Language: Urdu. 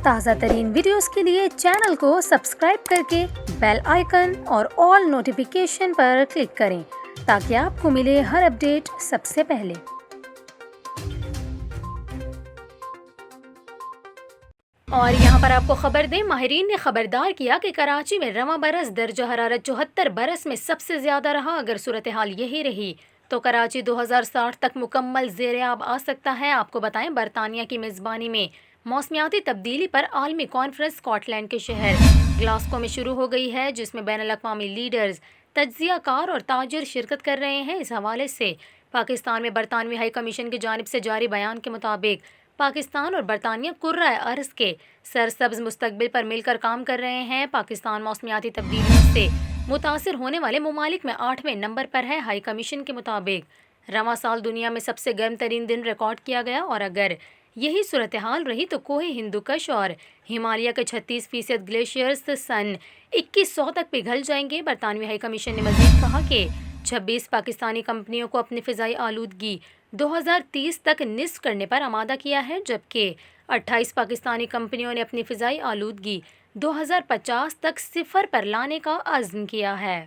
تازہ ترین ویڈیوز کے لیے چینل کو سبسکرائب کر کے بیل آئیکن اور آل نوٹیفیکیشن پر کلک کریں تاکہ آپ کو ملے ہر اپڈیٹ سب سے پہلے۔ اور یہاں پر آپ کو خبر دیں، ماہرین نے خبردار کیا کہ کراچی میں رواں برس درجہ حرارت 74 برس میں سب سے زیادہ رہا۔ اگر صورتحال یہی رہی تو کراچی 2060 تک مکمل زیر آب آ سکتا ہے۔ آپ کو بتائیں، برطانیہ کی میزبانی میں موسمیاتی تبدیلی پر عالمی کانفرنس اسکاٹ لینڈ کے شہر گلاسکو میں شروع ہو گئی ہے، جس میں بین الاقوامی لیڈرز، تجزیہ کار اور تاجر شرکت کر رہے ہیں۔ اس حوالے سے پاکستان میں برطانوی ہائی کمیشن کی جانب سے جاری بیان کے مطابق پاکستان اور برطانیہ کرۂ ارض کے سرسبز مستقبل پر مل کر کام کر رہے ہیں۔ پاکستان موسمیاتی تبدیلیوں سے متاثر ہونے والے ممالک میں 8ویں نمبر پر ہے۔ ہائی کمیشن کے مطابق رواں سال دنیا میں سب سے گرم ترین دن ریکارڈ کیا گیا، اور اگر یہی صورتحال رہی تو کوہ ہندوکش اور ہمالیہ کے 36% گلیشیئرز سن 2100 تک پگھل جائیں گے۔ برطانوی ہائی کمیشن نے مزید کہا کہ 26 پاکستانی کمپنیوں کو اپنی فضائی آلودگی 2030 تک نصف کرنے پر آمادہ کیا ہے، جبکہ 28 پاکستانی کمپنیوں نے اپنی فضائی آلودگی 2050 تک صفر پر لانے کا عزم کیا ہے۔